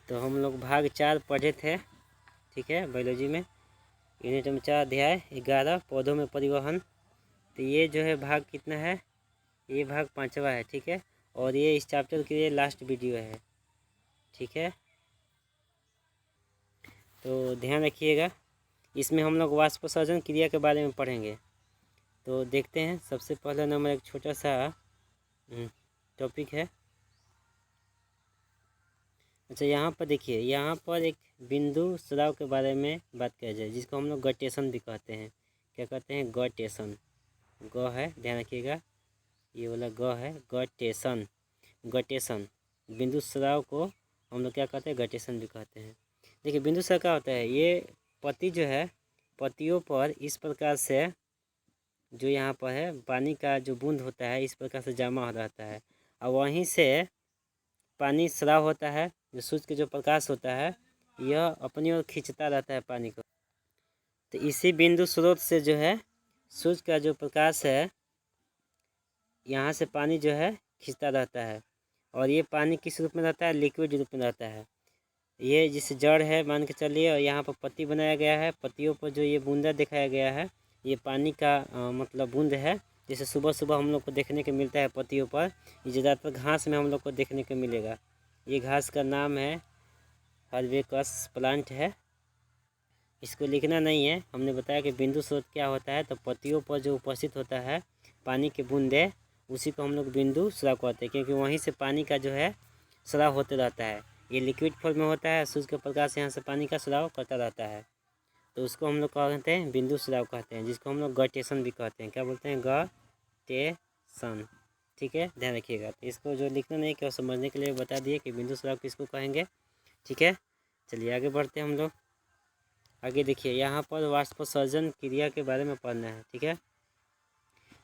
तो हम लोग भाग 4 पढ़े थे, ठीक है, बायोलॉजी में। यूनिट नंबर 4 अध्याय 11 पौधों में परिवहन। तो ये जो है भाग कितना है, ये भाग 5वां है, ठीक है। और ये इस चैप्टर के लिए लास्ट वीडियो है, ठीक है। तो ध्यान रखिएगा, इसमें हम लोग वाष्पोत्सर्जन क्रिया के बारे में पढ़ेंगे। तो देखते हैं, सबसे पहला नंबर एक छोटा सा टॉपिक है। अच्छा, यहाँ पर देखिए, यहाँ पर एक बिंदु स्राव के बारे में बात किया जाए, जिसको हम लोग गटेशन भी कहते हैं। क्या कहते हैं? गटेशन। ग है, ध्यान रखिएगा, ये वाला ग है, गटेशन। गटेशन, बिंदु स्राव को हम लोग क्या कहते हैं? गटेशन भी कहते हैं। देखिए, बिंदु स्राव क्या होता है, ये पत्ती जो है, पत्तियों पर इस प्रकार से जो यहाँ पर है पानी का जो बूंद होता है, इस प्रकार से जमा रहता है, और वहीं से पानी स्राव होता है। जो सूर्य के जो प्रकाश होता है, यह अपनी ओर खींचता रहता है पानी को। तो इसी बिंदु स्रोत से जो है सूर्य का जो प्रकाश है, यहाँ से पानी जो है खींचता रहता है। और ये पानी किस रूप में रहता है? लिक्विड रूप में रहता है। ये जिस जड़ है मान के चलिए, और यहाँ पर पत्ती बनाया गया है, पत्तियों पर जो ये बूंदा दिखाया गया है, ये पानी का मतलब बूंद है। जैसे सुबह सुबह हम लोग को देखने को मिलता है पत्तियों पर, ये ज़्यादातर घास में हम लोग को देखने को मिलेगा। ये घास का नाम है हर्बेकस प्लांट है। इसको लिखना नहीं है, हमने बताया कि बिंदु स्रोत क्या होता है। तो पत्तियों पर जो उपस्थित होता है पानी के बूंदे, उसी को हम लोग बिंदु स्राव कहते हैं, क्योंकि वहीं से पानी का जो है स्राव होते रहता है। ये लिक्विड फॉर्म में होता है, सूर्य के प्रकाश यहाँ से पानी का स्राव करता रहता है। तो उसको हम लोग क्या कहते हैं? बिंदु स्राव कहते हैं, जिसको हम लोग गटेशन भी कहते हैं। क्या बोलते हैं? गटेशन, ठीक है, ध्यान रखिएगा। तो इसको जो लिखना नहीं, क्या समझने के लिए बता दिए कि बिंदु स्राव किसको कहेंगे, ठीक है। चलिए आगे बढ़ते हैं हम लोग। आगे देखिए, यहाँ पर वाष्पोत्सर्जन क्रिया के बारे में पढ़ना है, ठीक है।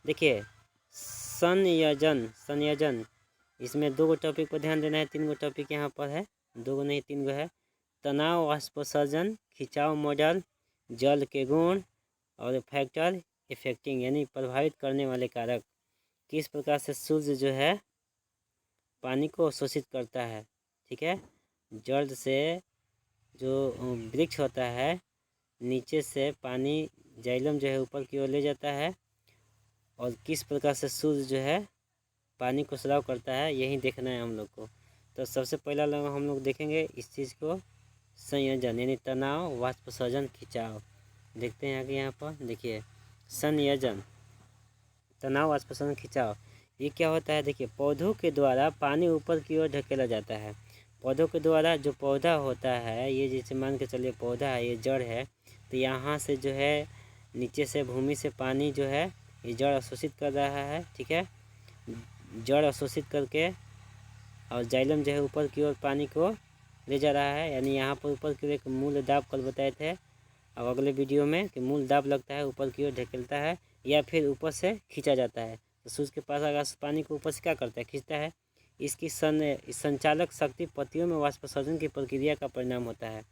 देखिए, संयोजन, इसमें 2 टॉपिक पर ध्यान देना है, 3 टॉपिक यहाँ पर है, 2 नहीं 3 है। तनाव वाष्पोत्सर्जन खिंचाव मॉडल, जल के गुण, और फैक्टर इफेक्टिंग यानी प्रभावित करने वाले कारक। किस प्रकार से सूर्य जो है पानी को शोषित करता है, ठीक है। जड़ से जो वृक्ष होता है, नीचे से पानी जाइलम जो है ऊपर की ओर ले जाता है, और किस प्रकार से सूर्य जो है पानी को स्राव करता है, यही देखना है हम लोग को। तो सबसे पहला हम लोग देखेंगे इस चीज़ को, संयोजन यानी तनाव वाष्पोत्सर्जन खिंचाव। देखते हैं आगे, यहाँ पर देखिए, संयोजन, तनाव वाष्पोत्सर्जन खिंचाव, ये क्या होता है? देखिए, पौधों के द्वारा पानी ऊपर की ओर ढकेला जाता है। पौधों के द्वारा जो पौधा होता है, ये जैसे मान के चलिए पौधा है, ये जड़ है, तो यहाँ से जो है नीचे से भूमि से पानी जो है ये जड़ अवशोषित कर रहा है, ठीक है। जड़ अवशोषित करके और जाइलम जो है ऊपर की ओर पानी को ले जा रहा है। यानी यहाँ पर ऊपर की ओर एक मूल दाब कल बताए थे, और अगले वीडियो में कि मूल दाब लगता है, ऊपर की ओर ढकेलता है, या फिर ऊपर से खींचा जाता है। तो सूर्य के पास अगर पानी को ऊपर से क्या करता है? खींचता है। इसकी संचालक शक्ति पत्तियों में वाष्पोत्सर्जन की प्रक्रिया का परिणाम होता है।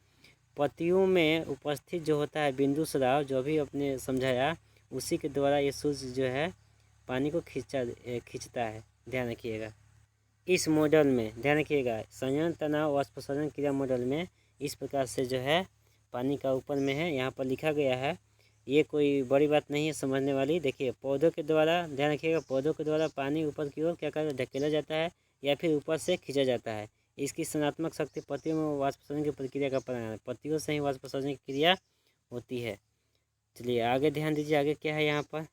पत्तियों में उपस्थित जो होता है बिंदु स्राव, जो भी अपने समझाया, उसी के द्वारा ये सूर्य जो है पानी को खींचता है। ध्यान रखिएगा, इस मॉडल में ध्यान रखिएगा, संयोजन तनाव वाष्पोत्सर्जन क्रिया मॉडल में इस प्रकार से जो है पानी का ऊपर में है, यहाँ पर लिखा गया है। ये कोई बड़ी बात नहीं है समझने वाली। देखिए, पौधों के द्वारा, ध्यान रखिएगा, पौधों के द्वारा पानी ऊपर की ओर क्या कर ढकेला जाता है, या फिर ऊपर से खींचा जाता है। इसकी सनात्मक शक्ति पत्तियों में वाष्पोत्सर्जन की प्रक्रिया का परिणाम है। पत्तियों से ही वाष्पोत्सर्जन की क्रिया होती है। चलिए आगे ध्यान दीजिए, आगे क्या है यहाँ पर।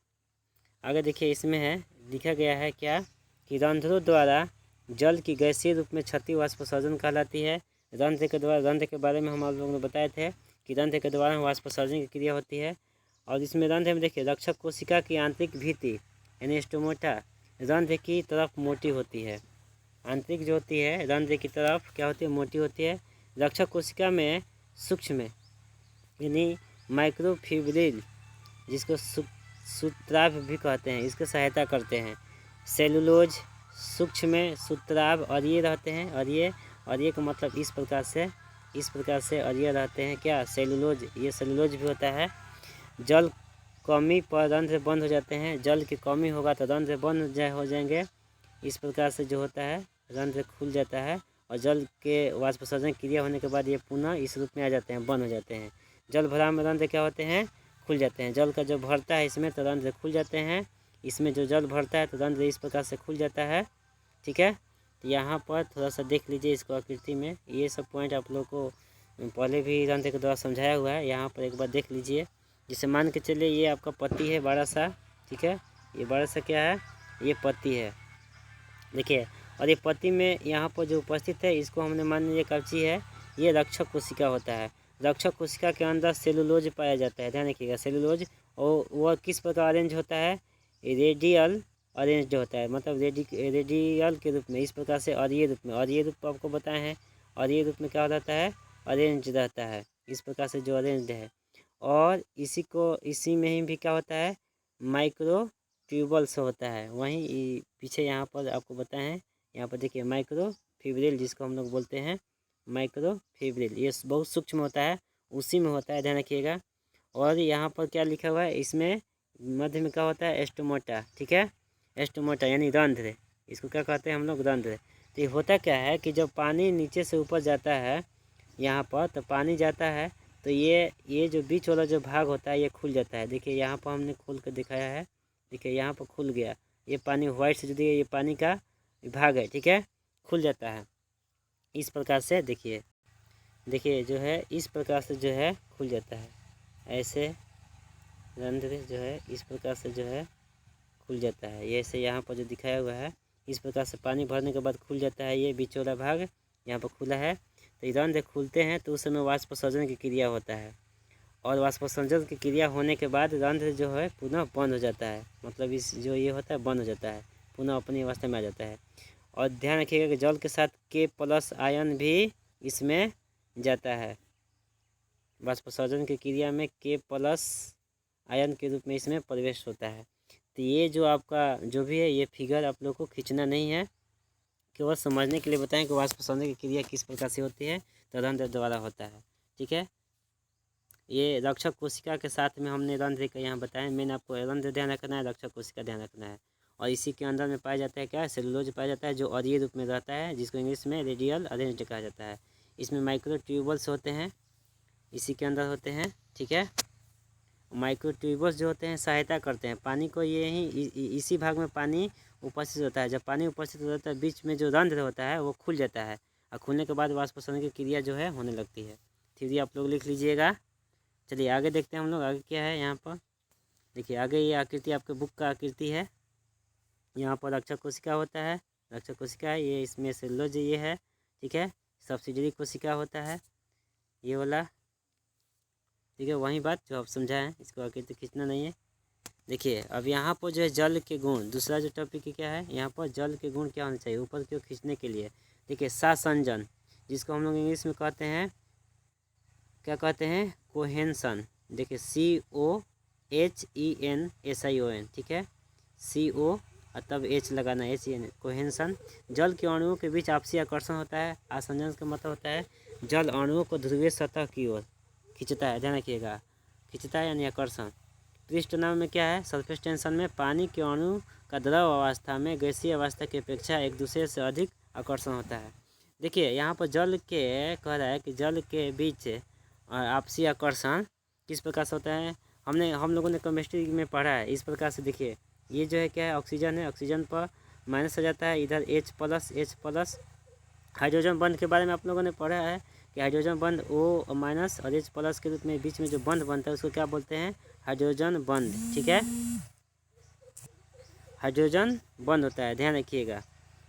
आगे देखिए, इसमें है लिखा गया है क्या कि रंध्रों द्वारा जल की गैसीय रूप में क्षति वाष्पोत्सर्जन कहलाती है। रंध्र के द्वारा, रंध्र के बारे में हम आप लोगों ने बताए थे कि रंध्र के द्वारा वाष्पोत्सर्जन की क्रिया होती है। और इसमें रंध्र में देखिए, रक्षक कोशिका की आंतरिक भित्ति यानी स्टोमेटा रंध्र की तरफ मोटी होती है। आंतरिक जो होती है रंध्र की तरफ क्या होती है? मोटी होती है। रक्षक कोशिका में सूक्ष्म यानी माइक्रोफिब्रिल, जिसको सूत्राभ भी कहते हैं, इसकी सहायता करते हैं। सेलुलोज सूक्ष्म सूत्राभ अरिये रहते हैं, अरिये का मतलब इस प्रकार से अरिये रहते हैं। क्या? सेलुलोज, ये सेलुलोज भी होता है। जल कमी पर रंध्र बंद हो जाते हैं। जल की कमी होगा तो रंध्र बंद हो जाएंगे। इस प्रकार से जो होता है रंध्र खुल जाता है, और जल के वाष्पोत्सर्जन क्रिया होने के बाद ये पुनः इस रूप में आ जाते हैं, बंद हो जाते हैं। जल भराव में रंध्र क्या होते हैं, खुल जाते हैं। जल का जो भरता है इसमें तो रंध्र खुल जाते हैं, इसमें जो जल भरता है तो रंध्र इस प्रकार से खुल जाता है। ठीक है, तो यहाँ पर थोड़ा सा देख लीजिए इसको आकृति में, ये सब पॉइंट आप लोग को पहले भी रंध्र के द्वारा समझाया हुआ है, यहाँ पर एक बार देख लीजिए। जिसे मान के चलिए ये आपका पत्ती है बड़ा सा, ठीक है, ये बड़ा सा क्या है, ये पत्ती है, देखिए। और ये पत्ती में यहाँ पर जो उपस्थित है इसको हमने मान लीजिए कवची है, ये रक्षक कोशिका होता है। रक्षक कोशिका के अंदर सेलुलोज पाया जाता है, ध्यान रखिएगा सेलुलोज। और वह किस प्रकार अरेंज होता है, रेडियल अरेंज होता है, मतलब रेडियल के रूप में, इस प्रकार से। और ये रूप में, और ये रूप आपको बताए हैं, और ये रूप में क्या रहता है, अरेंज रहता है, इस प्रकार से जो अरेंज है। और इसी में ही भी क्या होता है, माइक्रो ट्यूबल्स होता है। वहीं पीछे यहाँ पर आपको बताए हैं, यहाँ पर देखिए माइक्रोफिब्रिल जिसको हम लोग बोलते हैं, माइक्रोफिब्रिल, ये बहुत सूक्ष्म होता है, उसी में होता है, ध्यान रखिएगा। और यहाँ पर क्या लिखा हुआ है, इसमें मध्य में क्या होता है, एस्टोमोटा, ठीक है, एस्टोमोटा यानी रंध्र, इसको क्या कहते हैं हम लोग, रंध्र। तो ये होता क्या है कि जब पानी नीचे से ऊपर जाता है यहाँ पर, तो पानी जाता है तो ये जो बीच वाला जो भाग होता है ये खुल जाता है। देखिए यहाँ पर हमने खोल कर दिखाया है, देखिए यहाँ पर खुल गया, ये पानी व्हाइट से जो दिया ये पानी का भाग है, ठीक है, खुल जाता है इस प्रकार से। देखिए जो है इस प्रकार से जो है खुल जाता है, ऐसे रंध्र जो है इस प्रकार से जो है खुल जाता है, ये ऐसे यहाँ पर जो दिखाया हुआ है इस प्रकार से पानी भरने के बाद खुल जाता है। ये बीच वाला भाग यहाँ पर खुला है, तो रंध्र खुलते हैं तो उस समय वाष्पोत्सर्जन की क्रिया होता है। और वाष्पोत्सर्जन की क्रिया होने के बाद रंध्र जो है पुनः बंद हो जाता है, मतलब इस जो ये होता है बंद हो जाता है, पुनः अपनी अवस्था में आ जाता है। और ध्यान रखिएगा कि जल के साथ K+ आयन भी इसमें जाता है, वाष्पोत्सर्जन की क्रिया में K+ आयन के रूप में इसमें प्रवेश होता है। तो ये जो आपका जो भी है ये फिगर आप लोग को खींचना नहीं है, केवल समझने के लिए बताएं कि वाष्पोत्सर्जन की क्रिया किस प्रकार से होती है, तो रंध्र द्वारा होता है, ठीक है। ये रक्षक कोशिका के साथ में हमने रंध्र का यहाँ बताया, मैंने आपको रंध्र ध्यान रखना है, रक्षक कोशिका ध्यान रखना है। और इसी के अंदर में पाया जाता है क्या, सेलुलोज पाया जाता है, जो अरीय रूप में रहता है, जिसको इंग्लिश में रेडियल अरेंज कहा जाता है। इसमें माइक्रो ट्यूबल्स होते हैं, इसी के अंदर होते हैं, ठीक है। माइक्रो ट्यूबल्स जो होते हैं सहायता करते हैं पानी को, ये ही इसी भाग में पानी उपस्थित होता है। जब पानी उपस्थित होता है बीच में जो रंध्र होता है वो खुल जाता है, और खुलने के बाद वाष्पोत्सर्जन की क्रिया जो है होने लगती है। थ्योरी आप लोग लिख लीजिएगा। चलिए आगे देखते हैं हम लोग, आगे क्या है यहाँ पर। देखिए आगे ये आकृति आपके बुक का आकृति है, यहाँ पर रक्षक कोशिका होता है, रक्षक कोशिका है ये, इसमें सेलुलोज ये है, ठीक है। सब्सिडरी कोशिका होता है ये वाला, ठीक है, वही बात जो आप समझाएं, इसको आकृति खींचना नहीं है। देखिए अब यहाँ पर जो है जल के गुण, दूसरा जो टॉपिक क्या है यहाँ पर, जल के गुण क्या होने चाहिए ऊपर की ओर खींचने के लिए। देखिए सासंजन, जिसको हम लोग इंग्लिश में कहते हैं, क्या कहते हैं, कोहेंसन। देखिए COHENSION, ठीक है, CO और तब H लगाना, HEN, कोहेंसन। जल के अणुओं के बीच आपसी आकर्षण होता है। आसंजन का मतलब होता है जल अणुओं को ध्रुवीय सतह की ओर खींचता है, ध्यान रखिएगा, खींचता है यानी आकर्षण। पृष्ठ नाम में क्या है, सरफेस टेंशन में पानी के अणु का द्रव अवस्था में गैसीय अवस्था की अपेक्षा एक दूसरे से अधिक आकर्षण होता है। देखिए यहाँ पर जल के कह रहा है कि जल के बीच आपसी आकर्षण किस प्रकार से होता है, हम लोगों ने केमिस्ट्री में पढ़ा है इस प्रकार से। देखिए ये जो है क्या है, ऑक्सीजन है, ऑक्सीजन पर माइनस हो जाता है, इधर H+, हाइड्रोजन बंध के बारे में आप लोगों ने पढ़ा है कि हाइड्रोजन बंध O- और H+ के रूप में बीच में जो बंध बनता है उसको क्या बोलते हैं, हाइड्रोजन बंध, ठीक है, हाइड्रोजन बंध होता है, ध्यान रखिएगा।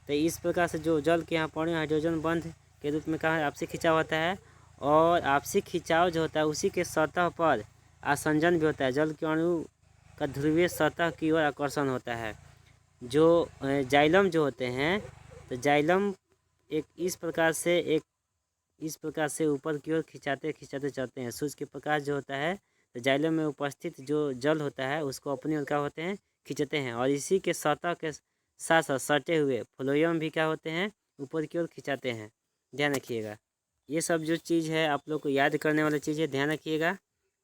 तो इस प्रकार से जो जल के यहाँ पड़े हाइड्रोजन बंध के रूप में कहा आपसी खिंचाव होता है। और आपसी खिंचाव जो होता है उसी के सतह पर आसंजन भी होता है, जल के अणु का ध्रुवीय सतह की ओर आकर्षण होता है। जो जाइलम जो होते हैं, तो जाइलम इस प्रकार से ऊपर की ओर खिंचाते खिंचाते चलते हैं। सूर्य के प्रकाश जो होता है तो जाइलम में उपस्थित जो जल होता है उसको अपनी ओर क्या होते हैं, खींचते हैं। और इसी के सतह के साथ साथ सटे हुए फ्लोएम भी क्या होते हैं, ऊपर की ओर खिंचाते हैं, ध्यान रखिएगा। ये सब जो चीज़ है आप लोग को याद करने वाली चीज़ है, ध्यान रखिएगा,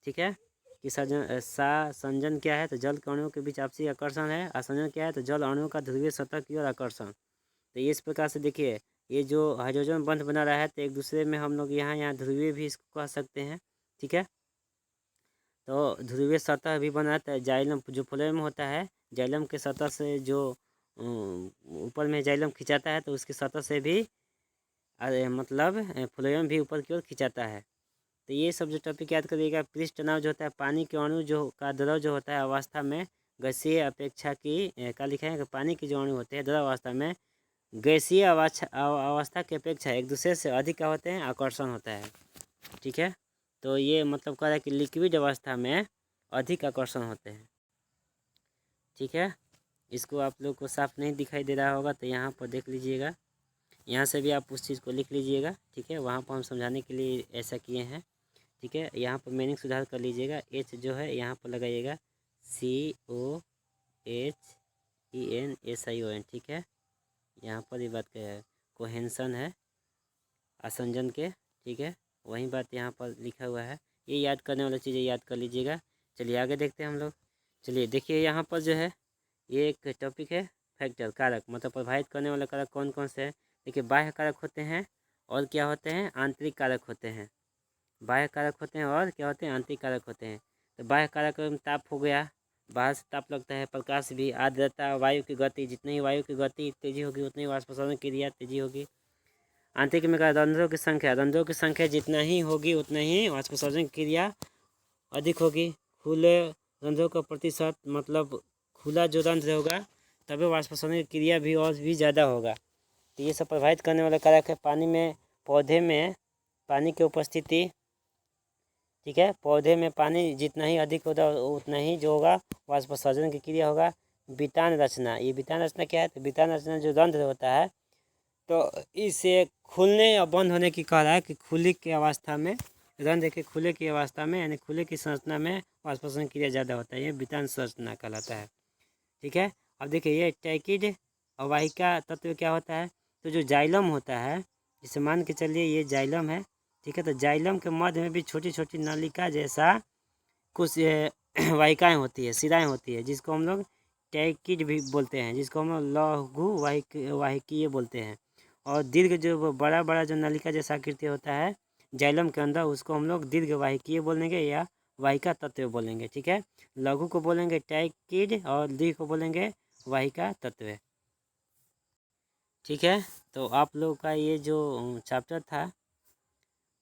ठीक है। कि संजन क्या है, तो जल के अणुओं के बीच आपसी आकर्षण है। आसंजन क्या है, तो जल अणुओं का ध्रुवीय सतह की ओर आकर्षण। तो इस प्रकार से देखिए ये जो हाइड्रोजन बंध बना रहा है तो एक दूसरे में हम लोग यहाँ ध्रुवीय भी इसको कह सकते हैं। ठीक है, तो ध्रुवीय सतह भी बनाता है। जाइलम जो फ्लोएम होता है, जाइलम के सतह से जो ऊपर में जाइलम खिंचाता है तो उसकी सतह से भी मतलब फ्लोएम भी ऊपर की ओर खिंचाता है। तो ये सब जो टॉपिक याद करिएगा। पृष्ठ तनाव जो होता है, पानी के अणु जो का द्रव जो होता है अवस्था में गैसीय अपेक्षा की क्या लिखा है कि पानी के जो अणु होते हैं द्रव अवस्था में गैसीय अवस्था की अपेक्षा एक दूसरे से अधिक क्या होते हैं, आकर्षण होता है। ठीक है, तो ये मतलब कह रहा है कि लिक्विड अवस्था में अधिक आकर्षण होते हैं। ठीक है, इसको आप लोग को साफ नहीं दिखाई दे रहा होगा तो यहाँ पर देख लीजिएगा, यहाँ से भी आप उस चीज़ को लिख लीजिएगा। ठीक है, वहाँ पर हम समझाने के लिए ऐसा किए हैं। ठीक है, यहाँ पर मीनिंग सुधार कर लीजिएगा। एच जो है यहाँ पर लगाइएगा COHENSION। ठीक है, यहाँ पर ये बात क्या है, कोहेंसन है आसंजन के। ठीक है, वही बात यहाँ पर लिखा हुआ है। ये याद करने वाली चीज़ें याद कर लीजिएगा। चलिए आगे देखते हैं हम लोग। चलिए देखिए यहाँ पर जो है ये एक टॉपिक है फैक्टर, कारक मतलब प्रभावित करने वाले कारक कौन कौन से हैं। देखिए बाह्य कारक होते हैं और क्या होते हैं, आंतरिक कारक होते हैं। बाह्य कारक होते हैं और क्या होते हैं, आंतरिक कारक होते हैं। तो बाह्य कारक में ताप हो गया, बाहर से ताप लगता है, प्रकाश भी, आर्द्रता, वायु की गति, जितनी ही वायु की गति तेजी होगी उतनी वाष्पशोधन क्रिया तेजी होगी। आंतरिक में क्या, रंध्रों की संख्या, रंध्रों की संख्या जितना ही होगी उतना ही वाष्पशोधन क्रिया अधिक होगी। खुले रंध्रों का प्रतिशत मतलब खुला जो रंध्र होगा तभी वाष्पशोधन की क्रिया भी और भी ज़्यादा होगा। तो ये सब प्रभावित करने वाला कारक है। पानी में, पौधे में पानी की उपस्थिति। ठीक है, पौधे में पानी जितना ही अधिक होगा उतना ही जो होगा वाष्पशोधन की क्रिया होगा। वितान रचना, ये वितान रचना क्या है, तो वितान रचना जो रंध्र होता है तो इसे खुलने या बंद होने की कह रहा है कि खुली की अवस्था में, रंध्र के खुले की अवस्था में यानी खुले की संरचना में वाष्पशोधन क्रिया ज़्यादा होता है, ये वितान संरचना कहलाता है। ठीक है, अब देखिए ये टैकिड अवाहिका तत्व क्या होता है, तो जो जाइलम होता है, जिसे मान के चलिए ये जाइलम है। ठीक है, तो जाइलम के मध्य में भी छोटी छोटी नलिका जैसा कुछ वाहिकाएँ होती है, शिराएँ होती है, जिसको हम लोग टैकिड भी बोलते हैं, जिसको हम लोग लघु वाहिकीय बोलते हैं। और दीर्घ जो बड़ा बड़ा जो नलिका जैसा आकृति होता है जाइलम के अंदर, उसको हम लोग दीर्घ वाहिकीय बोलेंगे या वाहिका तत्व बोलेंगे। ठीक है, लघु को बोलेंगे टैकिड और दीर्घ को बोलेंगे वाहिका तत्व। ठीक है, तो आप लोग का ये जो चैप्टर था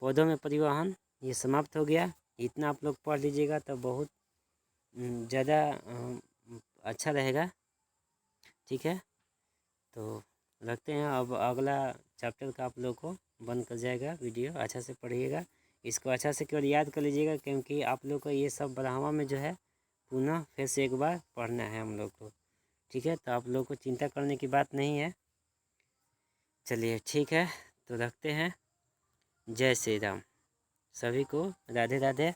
पौधों में परिवहन ये समाप्त हो गया। इतना आप लोग पढ़ लीजिएगा तो बहुत ज़्यादा अच्छा रहेगा। ठीक है, तो रखते हैं। अब अगला चैप्टर का आप लोग को बंद कर जाएगा वीडियो। अच्छा से पढ़िएगा, इसको अच्छा से केवल याद कर लीजिएगा, क्योंकि आप लोग को ये सब बढ़ावा में जो है पुनः फिर से एक बार पढ़ना है हम लोग को। ठीक है, तो आप लोग को चिंता करने की बात नहीं है। चलिए ठीक है, तो रखते हैं। जय श्री राम, सभी को राधे राधे।